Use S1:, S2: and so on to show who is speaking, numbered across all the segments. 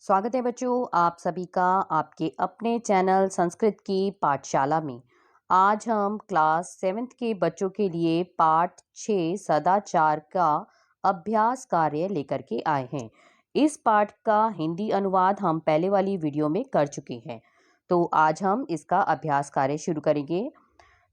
S1: स्वागत है बच्चों आप सभी का आपके अपने चैनल संस्कृत की पाठशाला में। आज हम क्लास 7th के बच्चों के लिए पाठ 6 सदाचार का अभ्यास कार्य लेकर के आए हैं। इस पाठ का हिंदी अनुवाद हम पहले वाली वीडियो में कर चुके हैं, तो आज हम इसका अभ्यास कार्य शुरू करेंगे।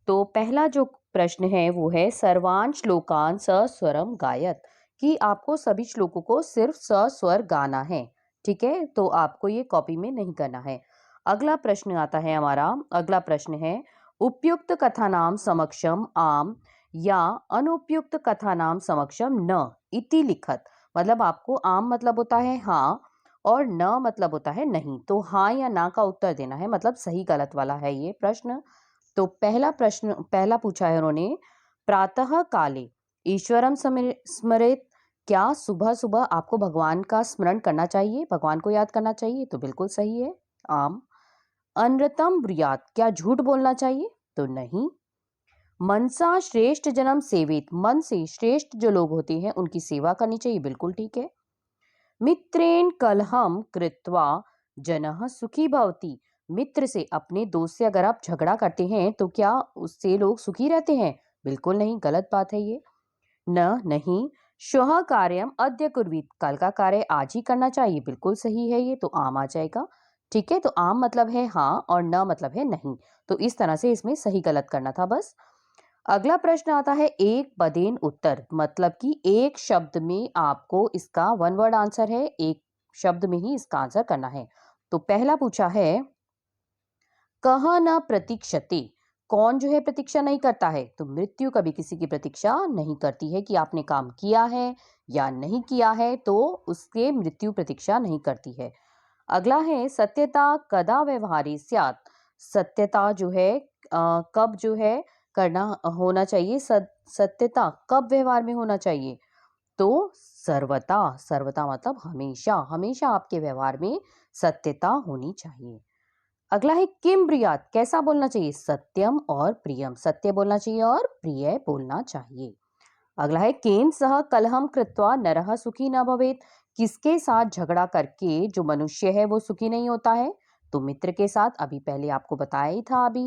S1: तो पहला जो प्रश्न है वो है सर्वान श्लोकान सस्वरम गायत, कि आपको सभी श्लोकों को सिर्फ सस्वर गाना है। ठीक है, तो आपको ये कॉपी में नहीं करना है। अगला प्रश्न आता है हमारा, अगला प्रश्न है उपयुक्त कथा नाम समक्षम आम या अनुपयुक्त कथा नाम समक्षम न इति लिखत। मतलब आपको आम मतलब होता है हाँ और न मतलब होता है नहीं, तो हाँ या ना का उत्तर देना है, मतलब सही गलत वाला है ये प्रश्न। तो पहला पूछा है उन्होंने, प्रातः काले ईश्वरम स्मरेत, क्या सुबह सुबह आपको भगवान का स्मरण करना चाहिए, भगवान को याद करना चाहिए? तो बिल्कुल सही है, आम। अनृतम ब्रूयात, क्या झूठ बोलना चाहिए? तो नहीं। मनसा श्रेष्ठ जन्म सेवित, मन से श्रेष्ठ जो लोग होते हैं उनकी सेवा करनी चाहिए, बिल्कुल ठीक है। मित्रेण कलहम कृत्वा जनः सुखी भवति, मित्र से अपने दोस्त से अगर आप झगड़ा करते हैं तो क्या उससे लोग सुखी रहते हैं? बिल्कुल नहीं, गलत बात है ये। नहीं। श्वः कार्यम अद्य कुर्वीत, कल का कार्य आज ही करना चाहिए, बिल्कुल सही है ये, तो आम आ जाएगा। ठीक है, तो आम मतलब है हाँ और न मतलब है नहीं, तो इस तरह से इसमें सही गलत करना था बस। अगला प्रश्न आता है एक पदेन उत्तर, मतलब कि एक शब्द में आपको इसका वन वर्ड आंसर है, एक शब्द में ही इसका आंसर करना है। तो पहला पूछा है कह न प्रतीक्षते, कौन जो है प्रतीक्षा नहीं करता है? तो मृत्यु कभी किसी की प्रतीक्षा नहीं करती है कि आपने काम किया है या नहीं किया है, तो उसके मृत्यु प्रतीक्षा नहीं करती है। अगला है सत्यता कदा व्यवहारे स्यात्, सत्यता जो है कब जो है करना होना चाहिए, सत्यता कब व्यवहार में होना चाहिए? तो सर्वथा, सर्वथा मतलब हमेशा, हमेशा आपके व्यवहार में सत्यता होनी चाहिए। अगला है किम ब्रियात, कैसा बोलना चाहिए? सत्यम और प्रियम, सत्य बोलना चाहिए और प्रिय बोलना चाहिए। अगला है केन सह कलहम कृत्वा नरह सुखी न भवेत, किसके साथ झगड़ा करके जो मनुष्य है वो सुखी नहीं होता है? तो मित्र के साथ, अभी पहले आपको बताया ही था अभी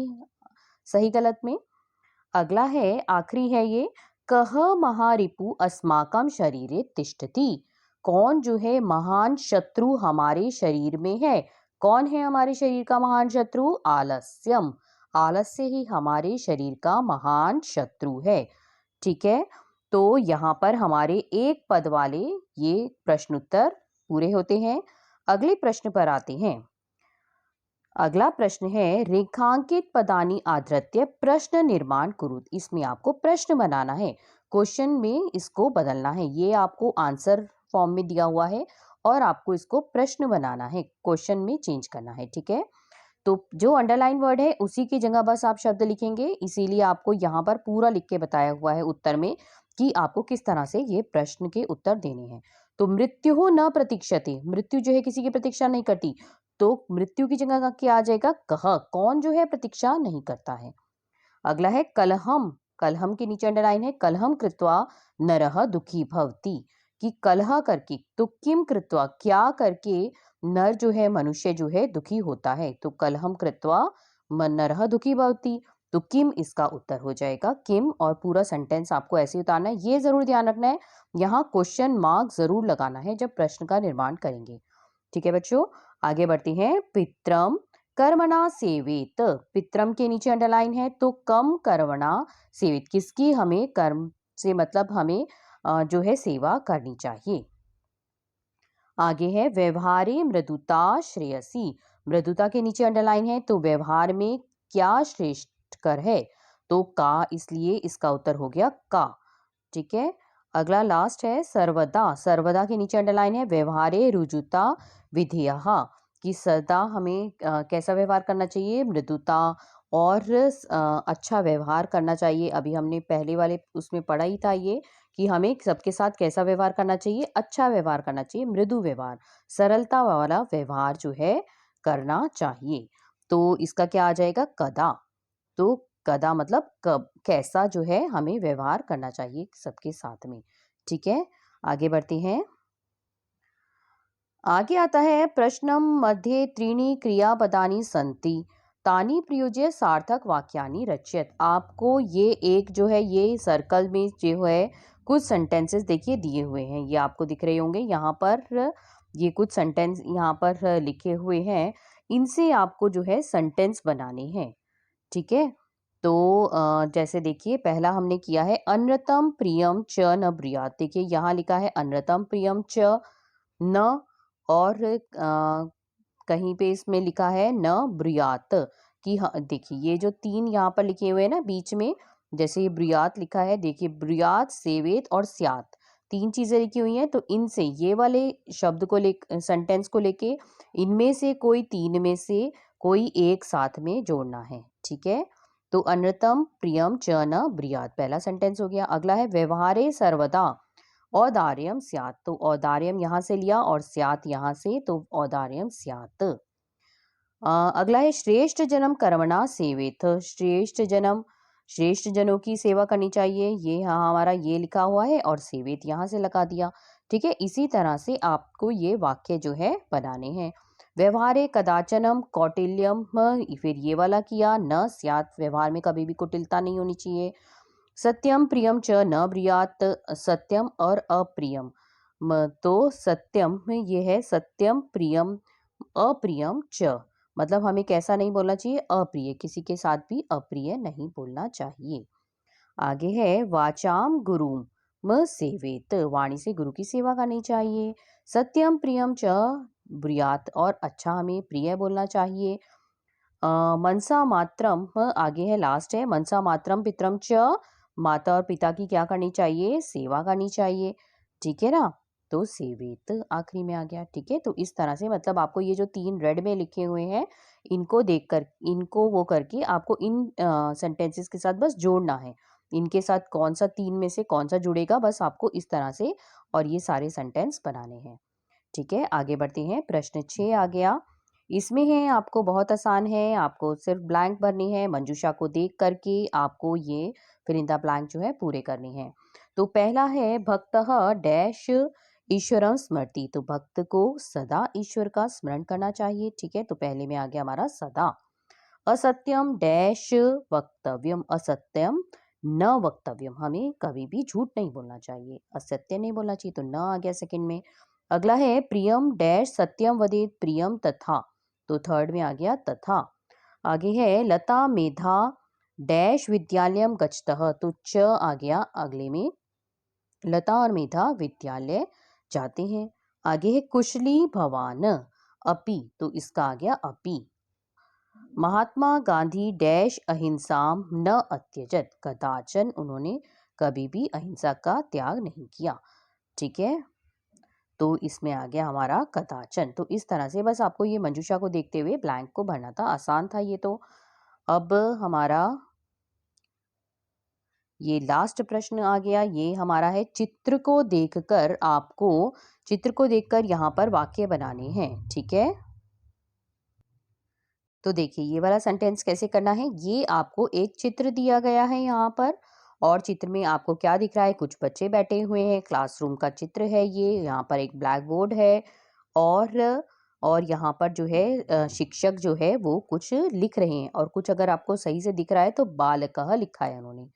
S1: सही गलत में। अगला है आखिरी है ये, कह महारिपु अस्माकम शरीरे तिष्ठति, कौन जो है महान शत्रु हमारे शरीर में है? कौन है हमारे शरीर का महान शत्रु? आलस्यम, आलस्य ही हमारे शरीर का महान शत्रु है। ठीक है, तो यहाँ पर हमारे एक पद वाले ये प्रश्न उत्तर पूरे होते हैं। अगले प्रश्न पर आते हैं। अगला प्रश्न है रेखांकित पदानी आधृत्य प्रश्न निर्माण कुरुत, इसमें आपको प्रश्न बनाना है, क्वेश्चन में इसको बदलना है, ये आपको आंसर फॉर्म में दिया हुआ है और आपको इसको प्रश्न बनाना है, क्वेश्चन में चेंज करना है। ठीक है, तो जो अंडरलाइन वर्ड है उसी की जगह बस आप शब्द लिखेंगे, इसीलिए आपको यहाँ पर पूरा लिख के बताया हुआ है उत्तर में कि आपको किस तरह से ये प्रश्न के उत्तर देने हैं। तो मृत्यु हो न प्रतीक्षते, मृत्यु जो है किसी की प्रतीक्षा नहीं करती, तो मृत्यु की जगह का क्या आ जाएगा? कह, कौन जो है प्रतीक्षा नहीं करता है। अगला है कलहम, कलहम के नीचे अंडरलाइन है, कलहम कृत्वा नरह दुखी भवति, कि कलह करके, तो किम कृत्वा क्या करके नर जो है मनुष्य जो है दुखी होता है, तो कलहम कृत्वा नरह दुखी भवति, तो किम इसका उत्तर हो जाएगा, किम। और पूरा सेंटेंस आपको ऐसे उतारना है, ये जरूर ध्यान रखना है, यहाँ क्वेश्चन मार्क जरूर लगाना है जब प्रश्न का निर्माण करेंगे। ठीक है बच्चों, आगे बढ़ते हैं। पित्रम कर्मणा सेवित, पित्रम के नीचे अंडरलाइन है, तो कम कर्मणा सेवित, किसकी हमें कर्म से मतलब हमें जो है सेवा करनी चाहिए। आगे है व्यवहारे मृदुता श्रेयसी, मृदुता के नीचे अंडरलाइन है, तो व्यवहार में क्या श्रेष्ठ कर है? तो का, इसलिए इसका उत्तर हो गया का। ठीक है, अगला लास्ट है सर्वदा, सर्वदा के नीचे अंडरलाइन है, व्यवहारे रुजुता विधेयः, कि सदा हमें कैसा व्यवहार करना चाहिए? मृदुता और अच्छा व्यवहार करना चाहिए। अभी हमने पहले वाले उसमें पढ़ा ही था ये, कि हमें सबके साथ कैसा व्यवहार करना चाहिए? अच्छा व्यवहार करना चाहिए, मृदु व्यवहार, सरलता वाला व्यवहार जो है करना चाहिए। तो इसका क्या आ जाएगा? कदा। तो कदा मतलब कब, कैसा जो है हमें व्यवहार करना चाहिए सबके साथ में। ठीक है, आगे बढ़ते हैं। आगे आता है प्रश्नम मध्ये त्रीणि क्रियापदानि सन्ति तानि प्रयुज्य सार्थक वाक्यानि रचयत। आपको ये एक जो है ये सर्कल में जो है कुछ सेंटेंसेस देखिए दिए हुए हैं, ये आपको दिख रहे होंगे यहाँ पर। ये कुछ सेंटेंस यहाँ पर लिखे हुए हैं, इनसे आपको जो है सेंटेंस बनाने हैं। ठीक है, तो जैसे देखिए पहला हमने किया है अनृतम प्रियम च न ब्रूयात। देखिए यहाँ लिखा है अनृतम प्रियम च न, और कहीं पे इसमें लिखा है न ब्रूयात। कि हाँ देखिए ये जो तीन यहाँ पर लिखे हुए हैं ना बीच में, जैसे ये ब्रूयात लिखा है, देखिए ब्रूयात सेवेत और स्यात तीन चीजें लिखी हुई हैं, तो इनसे ये वाले शब्द को ले सेंटेंस को लेके इनमें से कोई तीन में से कोई एक साथ में जोड़ना है। ठीक है, तो अनृतम प्रियम च न ब्रूयात पहला सेंटेंस हो गया। अगला है व्यवहारे सर्वदा औदार्यम स्यात्, तो औदार्यम यहाँ से लिया और स्यात् यहाँ से, तो औदार्यम स्यात्। अगला है श्रेष्ठ जन्म कर्मणा सेवेत। श्रेष्ठ जन्म, श्रेष्ठ जनों की सेवा करनी चाहिए, ये यहाँ हमारा ये लिखा हुआ है और सेवेत यहाँ से लगा दिया। ठीक है, इसी तरह से आपको ये वाक्य जो है बनाने हैं। व्यवहारे कदाचनम कौटिल्यम, फिर ये वाला किया न स्यात्, व्यवहार में कभी भी कुटिलता नहीं होनी चाहिए। सत्यम प्रियम च न ब्रूयात, सत्यम और अप्रियम, तो सत्यम में ये है सत्यम प्रियम अप्रियम च, मतलब हमें कैसा नहीं बोलना चाहिए, अप्रिय, किसी के साथ भी अप्रिय नहीं बोलना चाहिए। आगे है वाचाम गुरुम म सेवेत, वाणी से गुरु की सेवा करनी चाहिए। सत्यम प्रियम च ब्रूयात, और अच्छा हमें प्रिय बोलना चाहिए। मनसा मात्रम, आगे है लास्ट है मनसा मात्रम पितरम च, माता और पिता की क्या करनी चाहिए, सेवा करनी चाहिए। ठीक है ना, तो सेवेत आखिरी में आ गया। ठीक है, तो इस तरह से मतलब आपको ये जो तीन रेड में लिखे हुए हैं इनको देखकर, इनको वो करके आपको इन सेंटेंसेस के साथ बस जोड़ना है, इनके साथ कौन सा तीन में से कौन सा जुड़ेगा, बस आपको इस तरह से और ये सारे सेंटेंस बनाने हैं। ठीक है, आगे बढ़ते हैं। प्रश्न 6 आ गया, इसमें है आपको बहुत आसान है, आपको सिर्फ ब्लैंक भरनी है, मंजूषा को देख करके आपको ये फिर इन द ब्लैंक जो है पूरे करनी है। तो पहला है भक्तः डैश ईश्वरं स्मृति, तो भक्त को सदा ईश्वर का स्मरण करना चाहिए। ठीक है, तो पहले में आ गया हमारा सदा। असत्यम डैश वक्तव्यम, असत्यम न वक्तव्यम, हमें कभी भी झूठ नहीं बोलना चाहिए, असत्य नहीं बोलना चाहिए, तो न आ गया सेकंड में। अगला है प्रियम डैश सत्यम वदेत प्रियम तथा, तो थर्ड में आ गया तथा। आगे है लता मेधा डैश विद्यालयम गच्छतः, तो च आ गया अगले में, लता और मेधा विद्यालय जाते हैं। आगे है कुशली भवान अपि, तो इसका आ गया अपि। महात्मा गांधी डैश अहिंसाम न अत्यजत, कदाचन उन्होंने कभी भी अहिंसा का त्याग नहीं किया। ठीक है, तो इसमें आ गया हमारा कदाचन। तो इस तरह से बस आपको ये मंजूषा को देखते हुए ब्लैंक को भरना था, आसान था ये तो। अब हमारा ये लास्ट प्रश्न आ गया, ये हमारा है चित्र को देखकर, आपको चित्र को देखकर यहाँ पर वाक्य बनाने हैं। ठीक है, तो देखिए ये वाला सेंटेंस कैसे करना है, ये आपको एक चित्र दिया गया है यहाँ पर, और चित्र में आपको क्या दिख रहा है, कुछ बच्चे बैठे हुए हैं, क्लासरूम का चित्र है ये, यहाँ पर एक ब्लैक बोर्ड है, और और यहाँ पर जो है शिक्षक जो है वो कुछ लिख रहे हैं, और कुछ अगर आपको सही से दिख रहा है तो बालकः लिखा है उन्होंने।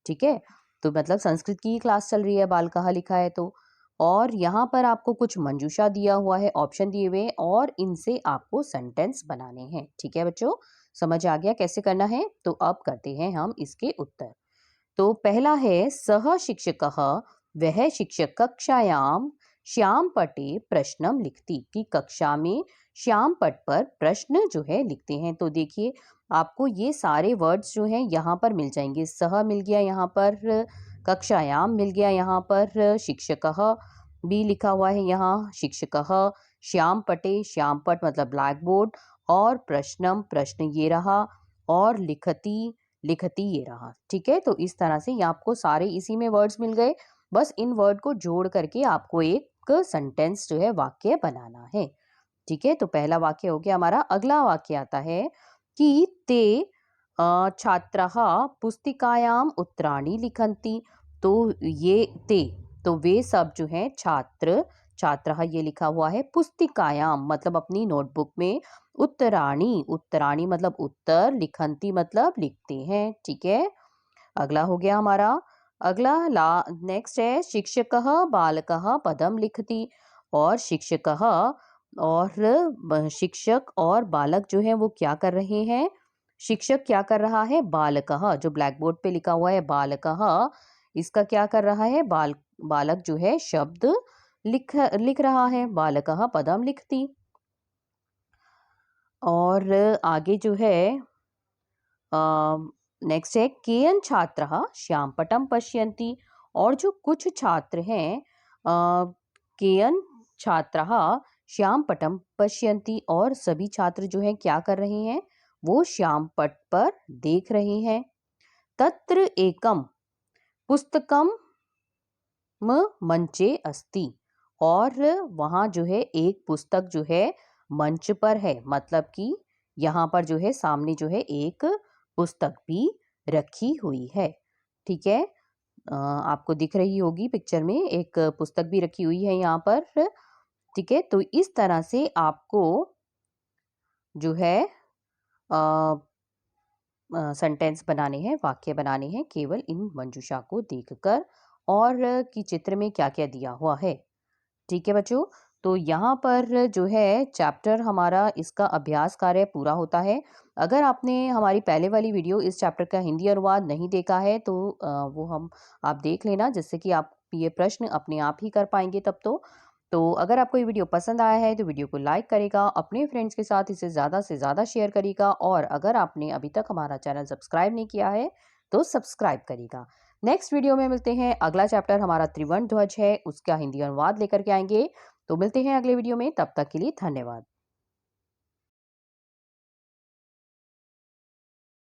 S1: ठीक है, तो मतलब संस्कृत की क्लास चल रही है, बालकः लिखा है तो। और यहाँ पर आपको कुछ मंजूषा दिया हुआ है, ऑप्शन दिए हुए हैं, और इनसे आपको सेंटेंस बनाने हैं। ठीक है बच्चों, समझ आ गया कैसे करना है, तो अब करते हैं हम इसके उत्तर। तो पहला है सह शिक्षकः, वह शिक्षक कक्षायाम श्याम पटे प्रश्नम लिखती, कि कक्षा में श्याम पट पर प्रश्न जो है लिखते हैं। तो देखिए आपको ये सारे वर्ड्स जो हैं यहाँ पर मिल जाएंगे, सह मिल गया यहाँ पर, कक्षायाम मिल गया यहाँ पर, शिक्षकः भी लिखा हुआ है यहाँ, शिक्षकः, श्याम पटे, श्याम पट मतलब ब्लैक बोर्ड, और प्रश्नम प्रश्न ये रहा, और लिखती लिखती ये रहा। ठीक है, तो इस तरह से ये आपको सारे इसी में वर्ड्स मिल गए, बस इन वर्ड को जोड़ करके आपको एक सेंटेंस जो है वाक्य बनाना है। ठीक है, तो पहला वाक्य हो गया हमारा। अगला वाक्य आता है कि ते छात्राः पुस्तिकायाम उत्तराणि लिखन्ति, तो ये ते, तो वे सब जो हैं छात्र छात्रः ये लिखा हुआ है पुस्तिकायाम मतलब अपनी नोटबुक में, उत्तराणी उत्तराणी मतलब उत्तर, लिखन्ति मतलब लिखते हैं। ठीक है, अगला हो गया हमारा। अगला ला नेक्स्ट है शिक्षकः बालकः पदम लिखति। और शिक्षकः और शिक्षक और बालक जो है वो क्या कर रहे हैं। शिक्षक क्या कर रहा है, बालकः जो ब्लैक बोर्ड पे लिखा हुआ है बालकः, इसका क्या कर रहा है, बालक जो है शब्द लिख लिख रहा है, बालकः पदम लिखति। और आगे जो है नेक्स्ट है केयन छात्रः श्यामपटम पश्यन्ति। और जो कुछ छात्र हैं केयन छात्रः श्यामपटम पश्यन्ति, और सभी छात्र जो हैं क्या कर रहे हैं, वो श्यामपट पर देख रहे हैं। तत्र एकम पुस्तकम मंचे अस्ति। और वहाँ जो है एक पुस्तक जो है मंच पर है, मतलब कि यहाँ पर जो है सामने जो है एक पुस्तक भी रखी हुई है। ठीक है, आपको दिख रही होगी पिक्चर में एक पुस्तक भी रखी हुई है यहाँ पर। ठीक है, तो इस तरह से आपको जो है सेंटेंस बनाने हैं, वाक्य बनाने हैं केवल इन मंजूषा को देखकर, और कि चित्र में क्या क्या दिया हुआ है। ठीक है बच्चों, तो यहाँ पर जो है चैप्टर हमारा इसका अभ्यास कार्य पूरा होता है। अगर आपने हमारी पहले वाली वीडियो इस चैप्टर का हिंदी अनुवाद नहीं देखा है तो वो आप देख लेना, जिससे कि आप ये प्रश्न अपने आप ही कर पाएंगे तब तो अगर आपको ये वीडियो पसंद आया है तो वीडियो को लाइक करेगा, अपने फ्रेंड्स के साथ इसे ज़्यादा से ज़्यादा शेयर करेगा, और अगर आपने अभी तक हमारा चैनल सब्सक्राइब नहीं किया है तो सब्सक्राइब करेगा। नेक्स्ट वीडियो में मिलते हैं। अगला चैप्टर हमारा त्रिवर्ण ध्वज है, उसका हिंदी अनुवाद लेकर के आएंगे। तो मिलते हैं अगले वीडियो में, तब तक के लिए धन्यवाद।